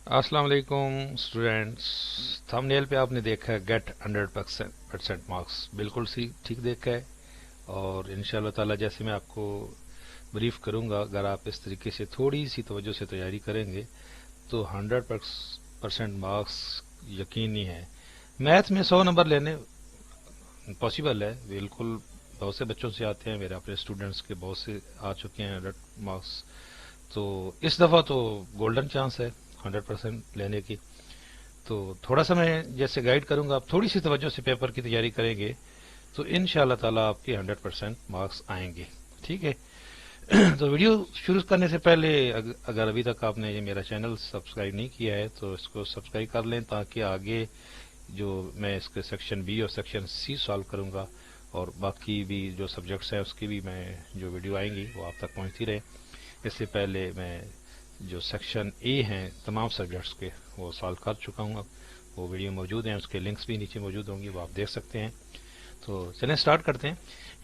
अस्सलाम वालेकुम students. Thumbnail पे आपने देखा है गेट 100% मार्क्स, बिल्कुल सी ठीक देखा है। और इंशाल्लाह ताला जैसे मैं आपको ब्रीफ करूंगा, अगर आप इस तरीके से थोड़ी सी तवज्जो से तैयारी करेंगे तो 100% मार्क्स यकीनी है। मैथ में 100 नंबर लेने पॉसिबल है, बिल्कुल। बहुत से बच्चों से आते हैं, मेरे अपने स्टूडेंट्स के बहुत से आ चुके हैं 100 मार्क्स। तो इस दफ़ा तो गोल्डन चांस है 100% लेने की। तो थोड़ा सा मैं जैसे गाइड करूंगा, आप थोड़ी सी तवज्जो से पेपर की तैयारी करेंगे तो इंशाल्लाह ताला आपके 100% मार्क्स आएंगे। ठीक है। तो वीडियो शुरू करने से पहले अगर अभी तक आपने ये मेरा चैनल सब्सक्राइब नहीं किया है तो इसको सब्सक्राइब कर लें, ताकि आगे जो मैं इसके सेक्शन बी और सेक्शन सी सॉल्व करूंगा और बाकी भी जो सब्जेक्ट्स हैं उसकी भी मैं जो वीडियो आएंगी वो आप तक पहुंचती रहे। इससे पहले मैं जो सेक्शन ए हैं तमाम सब्जेक्ट्स के वो सॉल्व कर चुका हूँ। वो वीडियो मौजूद हैं, उसके लिंक्स भी नीचे मौजूद होंगी, वो आप देख सकते हैं। तो चलें स्टार्ट करते हैं।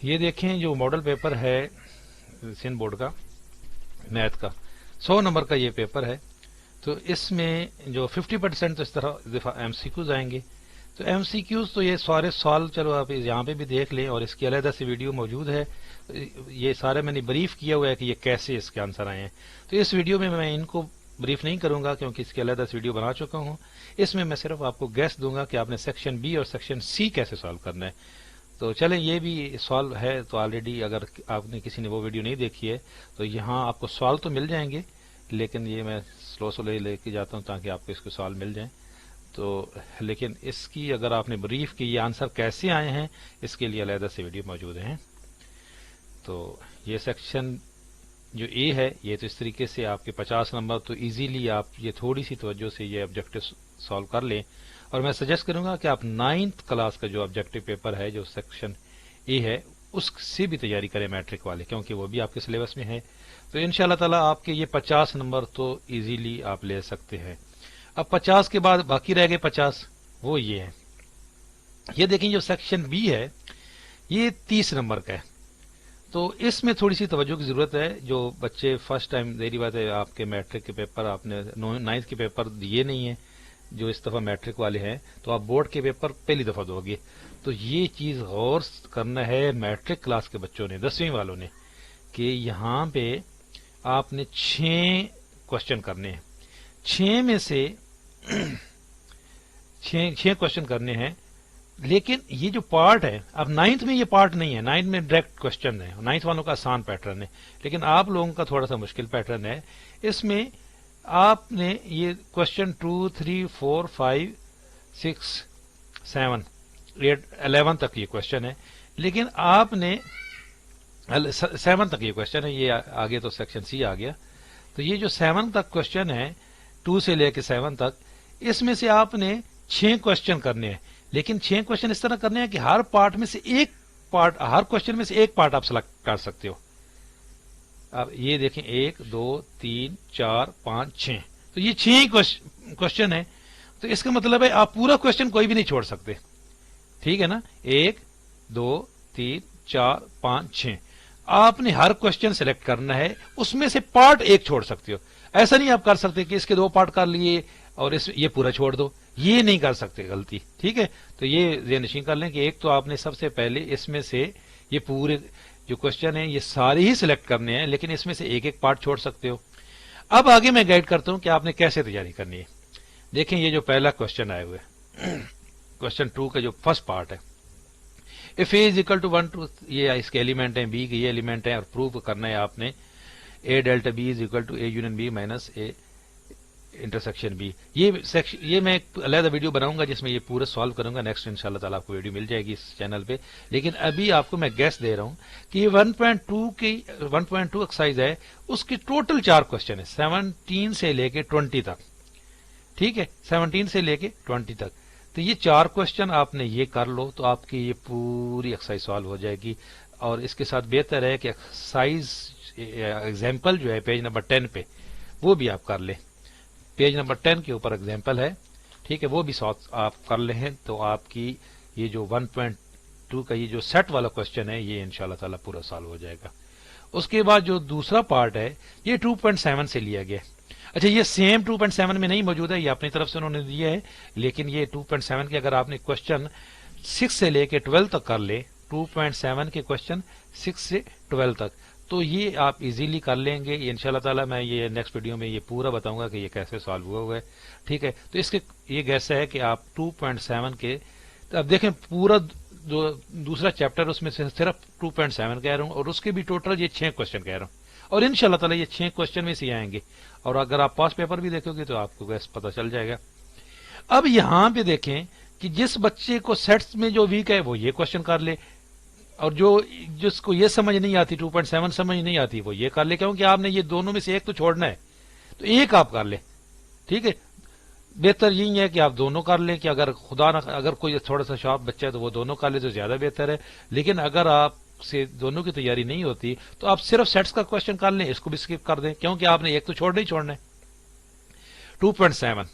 ये देखें, जो मॉडल पेपर है सिंध बोर्ड का मैथ का, 100 नंबर का ये पेपर है। तो इसमें जो 50% तो इस तरह एमसीक्यूज आएंगे। तो एमसीक्यूज तो ये सारे सवाल चलो आप यहाँ पे भी देख लें, और इसकी अलग से वीडियो मौजूद है। ये सारे मैंने ब्रीफ किया हुआ है कि ये कैसे इसके आंसर आए हैं। तो इस वीडियो में मैं इनको ब्रीफ नहीं करूंगा, क्योंकि इसकी अलग से वीडियो बना चुका हूँ। इसमें मैं सिर्फ आपको गैस दूंगा कि आपने सेक्शन बी और सेक्शन सी कैसे सॉल्व करना है। तो चलें, ये भी सॉल्व है तो ऑलरेडी, अगर आपने किसी ने वो वीडियो नहीं देखी है तो यहाँ आपको सॉल्व तो मिल जाएंगे, लेकिन ये मैं स्लो लेके जाता हूँ ताकि आपको इसके सॉल्व मिल जाए। तो लेकिन इसकी अगर आपने ब्रीफ की ये आंसर कैसे आए हैं, इसके लिए अलग से वीडियो मौजूद हैं। तो ये सेक्शन जो ए है, ये तो इस तरीके से आपके 50 नंबर तो इजीली आप ये थोड़ी सी तवज्जो से ये ऑब्जेक्टिव सॉल्व कर लें। और मैं सजेस्ट करूंगा कि आप 9th क्लास का जो ऑब्जेक्टिव पेपर है, जो सेक्शन ए है, उससे भी तैयारी करें मैट्रिक वाले, क्योंकि वो भी आपके सिलेबस में है। तो इंशाल्लाह ताला आपके ये 50 नंबर तो इजीली आप ले सकते हैं। अब 50 के बाद बाकी रह गए 50, वो ये है। ये देखें, जो सेक्शन बी है ये 30 नंबर का है। तो इसमें थोड़ी सी तवज्जो की जरूरत है। जो बच्चे फर्स्ट टाइम, देरी बात है, आपके मैट्रिक के पेपर आपने 9th के पेपर दिए नहीं है, जो इस दफा मैट्रिक वाले हैं, तो आप बोर्ड के पेपर पहली दफा दोगे। तो ये चीज गौर करना है मैट्रिक क्लास के बच्चों ने, 10वीं वालों ने, कि यहाँ पे आपने 6 क्वेश्चन करने हैं। 6 में से 6 क्वेश्चन करने हैं। लेकिन ये जो पार्ट है, अब 9th में ये पार्ट नहीं है। 9th में डायरेक्ट क्वेश्चन है, 9th वालों का आसान पैटर्न है, लेकिन आप लोगों का थोड़ा सा मुश्किल पैटर्न है। इसमें आपने ये क्वेश्चन 2, 3, 4, 5, 6, 7, 8, 11 तक ये क्वेश्चन है, लेकिन आपने 7 तक ये क्वेश्चन है। ये आगे तो सेक्शन सी आ गया। तो ये जो 7 तक क्वेश्चन है, 2 से लेके 7 तक, इसमें से आपने 6 क्वेश्चन करने हैं। लेकिन 6 क्वेश्चन इस तरह करने हैं कि हर पार्ट में से एक पार्ट, हर क्वेश्चन में से एक पार्ट आप सेलेक्ट कर सकते हो। अब ये देखें, 1, 2, 3, 4, 5, 6, तो ये 6 ही क्वेश्चन है। तो इसका मतलब है आप पूरा क्वेश्चन कोई भी नहीं छोड़ सकते। ठीक है ना। 1, 2, 3, 4, 5, 6, आपने हर क्वेश्चन सेलेक्ट करना है, उसमें से पार्ट एक छोड़ सकते हो। ऐसा नहीं आप कर सकते कि इसके 2 पार्ट कर लिए और ये पूरा छोड़ दो, ये नहीं कर सकते, गलती। ठीक है। तो ये निश्चित कर लें कि एक तो आपने सबसे पहले इसमें से ये पूरे जो क्वेश्चन है ये सारे ही सिलेक्ट करने हैं, लेकिन इसमें से एक एक पार्ट छोड़ सकते हो। अब आगे मैं गाइड करता हूं कि आपने कैसे तैयारी करनी है। देखें, ये जो पहला क्वेश्चन आए हुए क्वेश्चन 2 का जो फर्स्ट पार्ट है, if A is equal to 1 2, ये इसके एलिमेंट है, बी के ये एलिमेंट है, और प्रूव करना है आपने A delta B is equal to A union B minus A intersection B. ये मैं एक अलग वीडियो बनाऊंगा जिसमें ये पूरा सॉल्व करूंगा। नेक्स्ट इंशाल्लाह ताला आपको वीडियो मिल जाएगी इस चैनल पे। लेकिन अभी आपको मैं गैस दे रहा हूं कि ये 1.2 की 1.2 एक्सरसाइज है, उसके टोटल 4 क्वेश्चन है, 17 से लेके 20 तक। ठीक है, 17 से लेके 20 तक। तो ये 4 क्वेश्चन आपने ये कर लो तो आपकी ये पूरी एक्सरसाइज सॉल्व हो जाएगी। और इसके साथ बेहतर है कि एक्सरसाइज एग्जाम्पल जो है पेज नंबर 10 पे, वो भी आप कर लें। पेज नंबर 10 के ऊपर एग्जाम्पल है, ठीक है, वो भी आप कर लें, तो आपकी ये जो 1.2 का ये जो सेट वाला क्वेश्चन है ये इंशाल्लाह ताला पूरा सॉल्व हो जाएगा। उसके बाद जो दूसरा पार्ट है ये 2.7 से लिया गया। अच्छा, ये सेम 2.7 में नहीं मौजूद है, ये अपनी तरफ से उन्होंने दिया है, लेकिन ये 2.7 के अगर आपने क्वेश्चन 6 से लेके 12 तक कर ले, 2.7 के क्वेश्चन 6 से 12 तक, तो ये आप इजीली कर लेंगे। इंशाल्लाह ताला मैं ये नेक्स्ट वीडियो में ये पूरा बताऊंगा कि ये कैसे सॉल्व हुआ है। ठीक है, तो इसके ये गैस है कि आप 2.7 के, तो अब देखें पूरा जो दूसरा चैप्टर उसमें से सिर्फ 2.7 कह रहा हूं, और उसके भी टोटल ये 6 क्वेश्चन कह रहा हूं, और इंशाल्लाह ताला ये 6 क्वेश्चन में से आएंगे। और अगर आप पास पेपर भी देखोगे तो आपको गैस पता चल जाएगा। अब यहां पे देखें कि जिस बच्चे को सेट्स में जो वीक है वो ये क्वेश्चन कर ले, और जो जिसको ये समझ नहीं आती, 2.7 समझ नहीं आती, वो ये कर ले, क्योंकि आपने ये दोनों में से एक तो छोड़ना है, तो एक आप कर ले। ठीक है, बेहतर यही है कि आप दोनों कर लें, कि अगर खुदा ना अगर कोई थोड़ा सा शार्प बच्चा है तो वो दोनों कर ले तो ज्यादा बेहतर है। लेकिन अगर आप से दोनों की तैयारी नहीं होती तो आप सिर्फ सेट्स का क्वेश्चन कर लें, इसको भी स्किप कर दें, क्योंकि आपने एक तो छोड़ना ही छोड़ना है 2.7।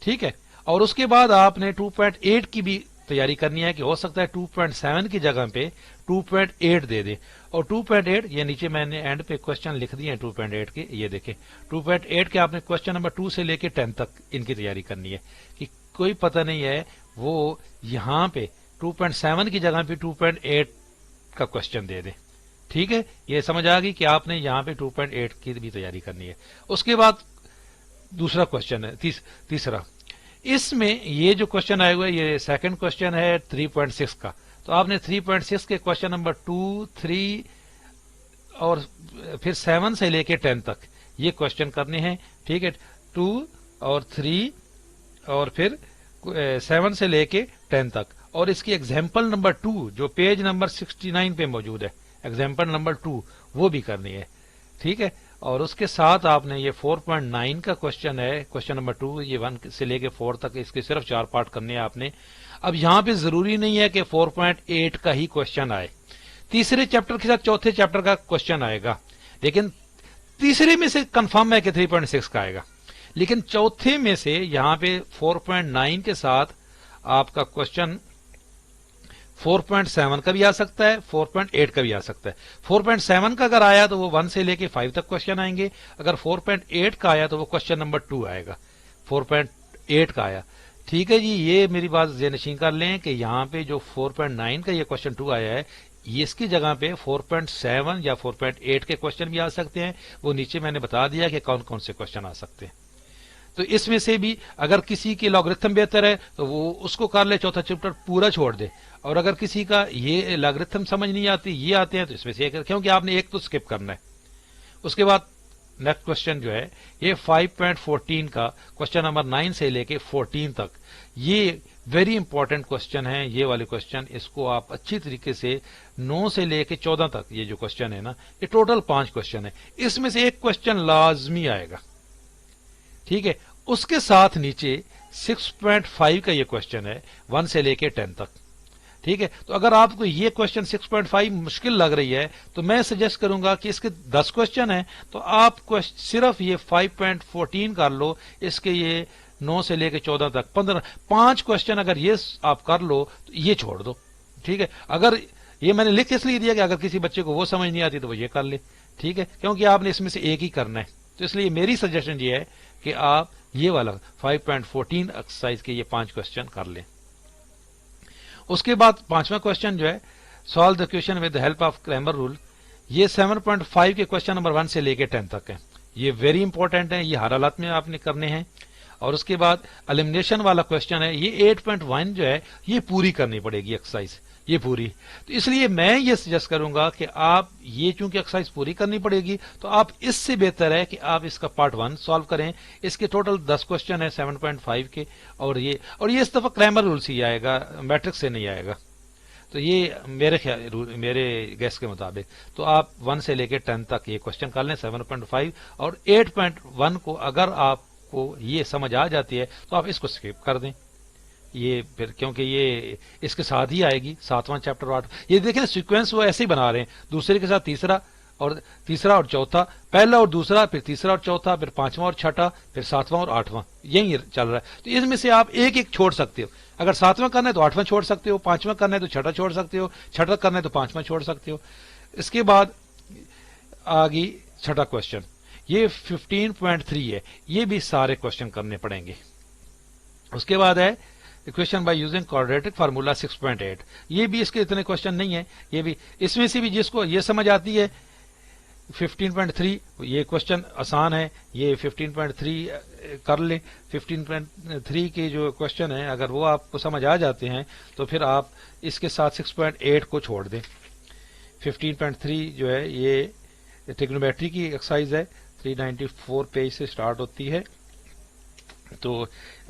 ठीक है, और उसके बाद आपने 2.8 की भी तैयारी करनी है, कि हो सकता है 2.7 की जगह पे 2.8 दे दे। और 2.8 ये नीचे मैंने एंड पे क्वेश्चन लिख दिए हैं 2.8 के, ये देखें 2.8 के आपने क्वेश्चन नंबर 2 से लेके 10 तक इनकी तैयारी करनी है, कि कोई पता नहीं है वो यहां पे 2.7 की जगह पे 2.8 का क्वेश्चन दे दे। ठीक है, ये समझ आ गई कि आपने यहां पे 2.8 की भी तैयारी करनी है। उसके बाद दूसरा क्वेश्चन है तीसरा, इसमें ये जो क्वेश्चन आया हुआ है ये सेकंड क्वेश्चन है 3.6 का, तो आपने 3.6 के क्वेश्चन नंबर 2, 3 और फिर 7 से लेके 10 तक ये क्वेश्चन करने हैं। ठीक है, 2 और 3 और फिर 7 से लेके 10 तक, और इसकी एग्जाम्पल नंबर 2 जो पेज नंबर 69 पे मौजूद है, एग्जाम्पल नंबर 2 वो भी करनी है। ठीक है, और उसके साथ आपने ये 4.9 का क्वेश्चन है, क्वेश्चन नंबर 2, ये 1 से लेके 4 तक, इसके सिर्फ 4 पार्ट करने हैं आपने। अब यहां पे जरूरी नहीं है कि 4.8 का ही क्वेश्चन आए, तीसरे चैप्टर के साथ चौथे चैप्टर का क्वेश्चन आएगा, लेकिन तीसरे में से कंफर्म है कि 3.6 का आएगा, लेकिन चौथे में से यहां पे 4.9 के साथ आपका क्वेश्चन 4.7 का भी आ सकता है, 4.8 का भी आ सकता है। 4.7 का अगर आया तो वो 1 से लेके 5 तक क्वेश्चन आएंगे, अगर 4.8 का आया तो वो क्वेश्चन नंबर 2 आएगा, 4.8 का आया। ठीक है जी, ये मेरी बात ज़हनशीन कर लें कि यहाँ पे जो 4.9 का ये क्वेश्चन 2 आया है, ये इसकी जगह पे 4.7 या 4.8 के क्वेश्चन भी आ सकते हैं, वो नीचे मैंने बता दिया कि कौन कौन से क्वेश्चन आ सकते हैं। तो इसमें से भी अगर किसी की लॉगरिथम बेहतर है तो वो उसको कर ले, चौथा चैप्टर पूरा छोड़ दे, और अगर किसी का ये लॉगरिथम समझ नहीं आती, ये आते हैं, तो इसमें से एक, क्योंकि आपने एक तो स्किप करना है। उसके बाद नेक्स्ट क्वेश्चन जो है ये 5.14 का क्वेश्चन नंबर 9 से लेके 14 तक, ये वेरी इंपॉर्टेंट क्वेश्चन है। ये वाले क्वेश्चन इसको आप अच्छी तरीके से 9 से लेके 14 तक ये जो क्वेश्चन है ना, ये टोटल 5 क्वेश्चन है, इसमें से एक क्वेश्चन लाजमी आएगा। ठीक है, उसके साथ नीचे 6.5 का ये क्वेश्चन है 1 से लेके 10 तक। ठीक है, तो अगर आपको ये क्वेश्चन 6.5 मुश्किल लग रही है तो मैं सजेस्ट करूंगा कि इसके 10 क्वेश्चन है, तो आप सिर्फ ये 5.14 कर लो, इसके ये 9 से लेके 14 तक 5 क्वेश्चन अगर ये आप कर लो तो ये छोड़ दो। ठीक है, अगर ये मैंने लिख इसलिए दिया कि अगर किसी बच्चे को वो समझ नहीं आती तो वो ये कर ले। ठीक है, क्योंकि आपने इसमें से एक ही करना है, तो इसलिए मेरी सजेशन ये है कि आप ये वाला 5.14 एक्सरसाइज के ये 5 क्वेश्चन कर लें। उसके बाद 5वां क्वेश्चन जो है solve the question with the help of Cramer rule, ये 7.5 के क्वेश्चन नंबर 1 से लेके 10 तक है, ये वेरी इंपॉर्टेंट है, ये हर हालत में आपने करने हैं। और उसके बाद एलिमिनेशन वाला क्वेश्चन है, ये 8.1 जो है ये पूरी करनी पड़ेगी एक्सरसाइज, ये पूरी। तो इसलिए मैं ये सजेस्ट करूंगा कि आप ये चूंकि एक्सरसाइज पूरी करनी पड़ेगी, तो आप इससे बेहतर है कि आप इसका पार्ट 1 सॉल्व करें। इसके टोटल 10 क्वेश्चन है 7.5 के, और ये इस दफा क्रैमर रूल से ही आएगा, मैट्रिक्स से नहीं आएगा। तो ये मेरे गैस के मुताबिक तो आप 1 से लेकर 10 तक ये क्वेश्चन कर लें 7.5, और 8.1 को अगर आपको ये समझ आ जाती है तो आप इसको स्किप कर दें, ये फिर क्योंकि ये इसके साथ ही आएगी 7वां चैप्टर 8। ये देखें सीक्वेंस वो ऐसे ही बना रहे हैं, दूसरे के साथ तीसरा और चौथा, पहला और दूसरा, फिर तीसरा और चौथा, फिर 5वां और छठा, फिर 7वां और 8वां, यही चल रहा है। तो इसमें से आप एक एक छोड़ सकते हो, अगर 7वां करना है तो 8वां छोड़ सकते हो, 5वां करना है तो छठा छोड़ सकते हो, छठा करना है तो 5वां छोड़ सकते हो। इसके बाद आ गई छठा क्वेश्चन, یہ 15.3 ہے، یہ بھی سارے کوشچن کرنے پڑیں گے. اس کے بعد ہے equation by using quadratic formula 6.8. یہ بھی اس کے اتنے کوشچن نہیں ہیں، یہ بھی اس میں سے بھی جس کو یہ سمجھ آتی ہے 15.3 یہ کوشچن آسان ہے، یہ 15.3 کر لیں. 15.3 کے جو کوشچن ہیں اگر وہ آپ کو سمجھ آ جاتے ہیں تو پھر آپ اس کے ساتھ 6.8 کو چھوڑ دیں. 15.3 جو ہے یہ ٹریگنومیٹری کی ایکسرسائز ہے، 394 پیج سے سٹارٹ ہوتی ہے. تو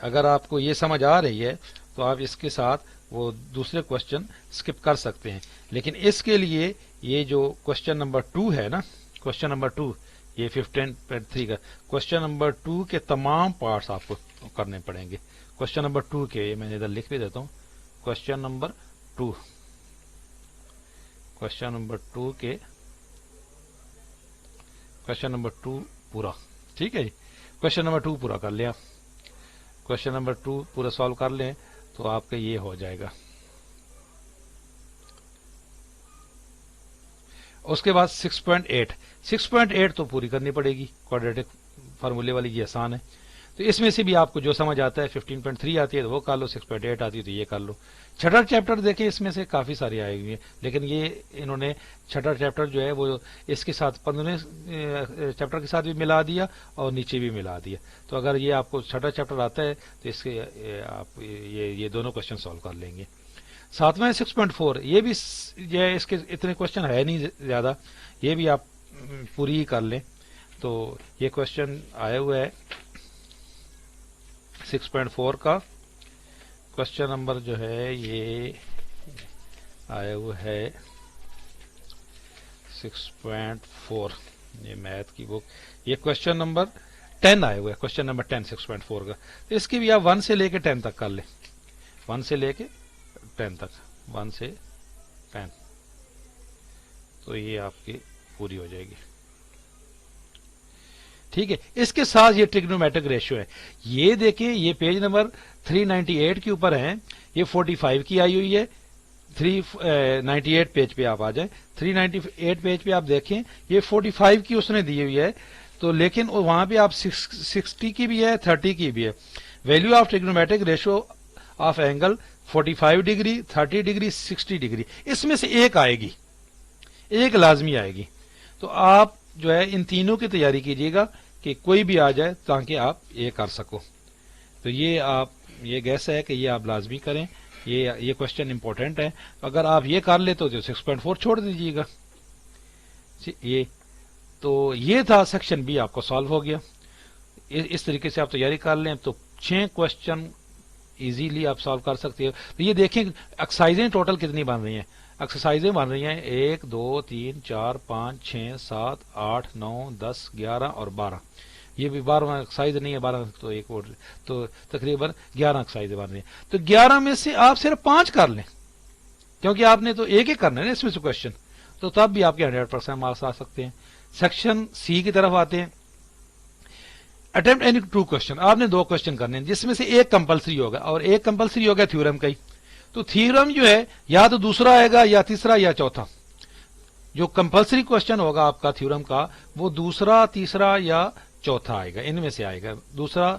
اگر آپ کو یہ سمجھ آ رہی ہے تو آپ اس کے ساتھ وہ دوسرے کوشچن سکپ کر سکتے ہیں. لیکن اس کے لیے یہ جو کوشچن نمبر 2 ہے نا، کوشچن نمبر 2 یہ 15.3 کا کوشچن نمبر 2 کے تمام پارٹس آپ کو کرنے پڑیں گے. کوشچن نمبر 2 کے میں ادھر لکھ بھی دیتا ہوں. کوشچن نمبر 2 کوشچن نمبر 2 کے کوشچن نمبر 2 پورا ٹھیک ہے جی. کوشچن نمبر 2 پورا کر لیا، کوشچن نمبر 2 پورا سالو کر لیں تو آپ کا یہ ہو جائے گا. اس کے بعد 6.8 تو پوری کرنی پڑے گی، کوڈریٹک فارمولے والی یہ آسان ہے. تو اس میں سے بھی آپ کو جو سمجھ آتا ہے 15.3 آتی ہے تو وہ کر لو، 6.8 آتی ہے تو یہ کر لو. چھٹا چیپٹر دیکھیں اس میں سے کافی ساری آئی ہوئی ہیں، لیکن یہ انہوں نے چھٹا چیپٹر جو ہے وہ اس کے ساتھ 15ویں چیپٹر کے ساتھ بھی ملا دیا اور نیچے بھی ملا دیا. تو اگر یہ آپ کو چھٹا چیپٹر آتا ہے تو اس کے آپ یہ دونوں کوشچن سالو کر لیں گے. 7واں 6.4 یہ بھی جو ہے اس کے اتنے کوشچن ہے نہیں زیادہ، یہ بھی آپ پوری ہی کر لیں. تو یہ کوشچن آیا ہوا ہے 6.4 کا کوشچن نمبر جو ہے یہ آیا ہوا ہے 6.4، یہ میتھ کی بک، یہ کوشچن نمبر 10 آیا ہوا ہے، کوشچن نمبر 10 6.4 کا. تو اس کی بھی آپ 1 سے لے کے 10 تک کر لیں، 1 سے لے کے 10 تک، 1 سے 10 تو یہ آپ کی پوری ہو جائے گی. ٹھیک ہے. اس کے ساتھ یہ ٹریگنومیٹرک ریشیو ہے، یہ دیکھیں یہ پیج نمبر 398 کے اوپر ہے، یہ 45 کی آئی ہوئی ہے. 398 پیج پہ آپ آ جائیں، 398 پیج پہ آپ دیکھیں یہ 45 کی اس نے دی ہوئی ہے. تو لیکن وہاں پہ آپ 60 کی بھی ہے، 30 کی بھی ہے. Value of trigonometric ratio of angle 45 degree, 30 degree, 60 degree, اس میں سے ایک آئے گی، ایک لازمی آئے گی. تو آپ جو ہے ان تینوں کی تیاری کیجیے گا کہ کوئی بھی آ جائے تاکہ آپ یہ کر سکو. تو یہ آپ یہ گیس ہے کہ یہ آپ لازمی کریں، یہ کوشچن امپورٹنٹ ہے. اگر آپ یہ کر لے تو 6.4 چھوڑ دیجیے گا. یہ تو یہ تھا سیکشن بی، آپ کو سالو ہو گیا. اس طریقے سے آپ تیاری کر لیں تو 6 کوشچن ایزیلی آپ سالو کر سکتے ہو. تو یہ دیکھیں ایکسرسائزیں ٹوٹل کتنی بن رہی ہیں. ایکسرسائزیں بن رہی ہیں 1 2 3 4 5 6 7 8 9 10 11 اور 12. یہ بھی 12واں ایکسرسائز نہیں ہے، 12 تو ایک اور، تو تقریباً 11 ایکسرسائزیں بن رہی ہیں. تو 11 میں سے آپ صرف 5 کر لیں، کیونکہ آپ نے تو ایک ہی کرنا ہے نا اس میں سے کوشچن، تو تب بھی آپ کے 100% مارکس آ سکتے ہیں. سیکشن سی کی طرف آتے ہیں. اٹمپٹ اینی 2 کوشچن، آپ نے 2 کوشچن کرنے ہیں جس میں سے ایک کمپلسری ہوگا، اور ایک کمپلسری ہوگا تھیورم کا ہی. تو تھیورم جو ہے یا تو دوسرا آئے گا یا تیسرا یا چوتھا. جو کمپلسری کوشچن ہوگا آپ کا تھیورم کا وہ دوسرا، تیسرا یا چوتھا آئے گا، ان میں سے آئے گا. دوسرا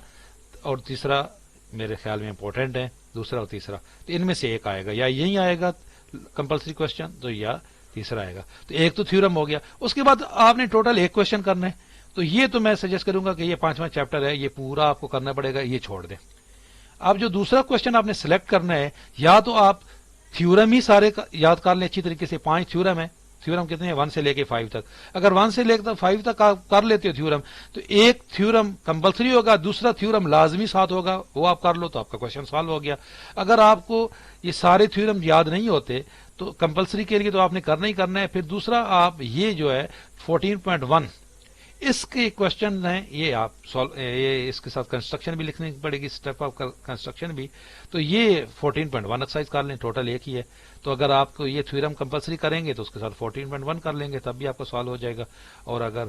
اور تیسرا میرے خیال میں امپورٹنٹ ہے، دوسرا اور تیسرا، تو ان میں سے ایک آئے گا، یا یہی آئے گا کمپلسری کوشچن تو یا تیسرا آئے گا. تو ایک تو تھیورم ہو گیا. اس کے بعد آپ نے ٹوٹل ایک کوشچن کرنا ہے. تو یہ تو میں سجیسٹ کروں گا کہ یہ 5واں چیپٹر ہے، یہ پورا آپ کو کرنا پڑے گا، یہ چھوڑ دیں. اب جو دوسرا کوشچن آپ نے سلیکٹ کرنا ہے، یا تو آپ تھیورم ہی سارے یاد کر لیں اچھی طریقے سے. 5 تھیورم ہے، تھیورم کتنے ہیں 1 سے لے کے 5 تک. اگر 1 سے لے کے 5 تک کر لیتے ہو تھیورم تو ایک تھیورم کمپلسری ہوگا، دوسرا تھیورم لازمی ساتھ ہوگا، وہ آپ کر لو تو آپ کا کوشچن سالو ہو گیا. اگر آپ کو یہ سارے تھیورم یاد نہیں ہوتے تو کمپلسری کے لیے تو آپ نے کرنا ہی کرنا ہے. پھر دوسرا آپ یہ جو ہے 14.1 اس کے کوشچن ہیں، یہ آپ یہ اس کے ساتھ کنسٹرکشن بھی لکھنی پڑے گی، اسٹیپ آف کنسٹرکشن بھی. تو یہ 14.1 ایکسرسائز کر لیں، ٹوٹل ایک ہی ہے. تو اگر آپ کو یہ تھیورم کمپلسری کریں گے تو اس کے ساتھ 14.1 کر لیں گے تب بھی آپ کو سالو ہو جائے گا، اور اگر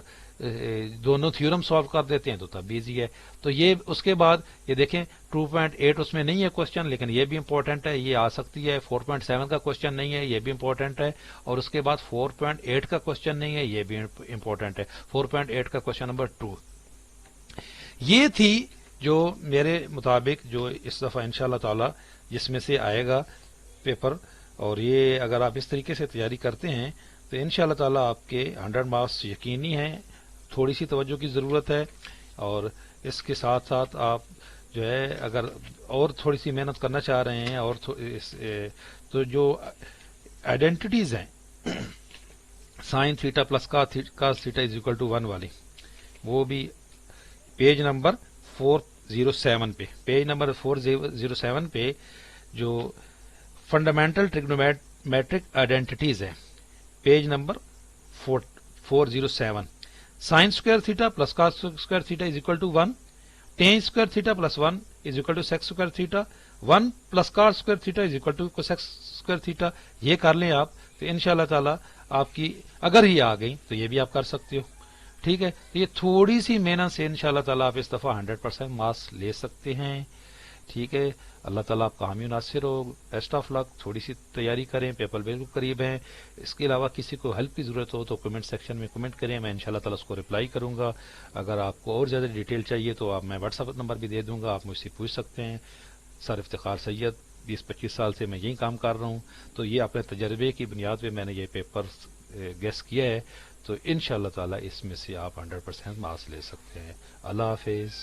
دونوں تھیورم سالو کر دیتے ہیں تو تب بھی ایزی ہے۔ تو یہ اس کے بعد یہ دیکھیں 2.8 اس میں نہیں ہے کوشچن، لیکن یہ بھی امپورٹنٹ ہے، یہ آ سکتی ہے۔ 4.7 کا کوشچن نہیں ہے، یہ بھی امپورٹنٹ ہے، اور اس کے بعد 4.8 کا کوشچن نہیں ہے، یہ بھی امپورٹنٹ ہے۔ 4.8 کا کوشچن نمبر 2 یہ تھی جو میرے مطابق جو اس دفعہ انشاءاللہ تعالی جس میں سے آئے گا پیپر، اور یہ اگر آپ اس طریقے سے تیاری کرتے ہیں تو انشاءاللہ تعالی آپ کے 100 مارکس یقینی ہیں۔ تھوڑی سی توجہ کی ضرورت ہے، اور اس کے ساتھ ساتھ آپ جو ہے اگر اور تھوڑی سی محنت کرنا چاہ رہے ہیں اور تو جو آئیڈینٹیٹیز ہیں sine theta plus cos theta is equal to 1 والی، وہ بھی پیج نمبر 407 پہ، پیج نمبر 407 پہ جو فنڈامنٹل ٹریگنومیٹرک آئیڈینٹیٹیز ہے، page number 407، sine square theta plus cos square theta is equal to 1، tan square theta plus 1 is equal to sec square theta, 1 plus cos square theta is equal to cosec square theta. یہ کر لیں آپ تو انشاءاللہ تعالی آپ کی اگر ہی آ گئی تو یہ بھی آپ کر سکتے ہو، ٹھیک ہے۔ تو یہ تھوڑی سی محنت سے انشاءاللہ تعالی آپ اس دفعہ 100% مارکس لے سکتے ہیں، ٹھیک ہے۔ اللہ تعالیٰ آپ کا حامی ناصر ہو، بیسٹ آف لک، تھوڑی سی تیاری کریں، پیپر بالکل قریب ہیں۔ اس کے علاوہ کسی کو ہیلپ کی ضرورت ہو تو کمنٹ سیکشن میں کمنٹ کریں، میں انشاءاللہ تعالیٰ اس کو رپلائی کروں گا۔ اگر آپ کو اور زیادہ ڈیٹیل چاہیے تو میں واٹس ایپ نمبر بھی دے دوں گا، آپ مجھ سے پوچھ سکتے ہیں۔ سر افتخار سید، 20-25 سال سے میں یہی کام کر رہا ہوں، تو یہ اپنے تجربے کی بنیاد پہ میں نے یہ پیپر گیس کیا ہے، تو انشاءاللہ تعالیٰ اس میں سے آپ 100% مارکس لے سکتے ہیں۔ اللہ حافظ۔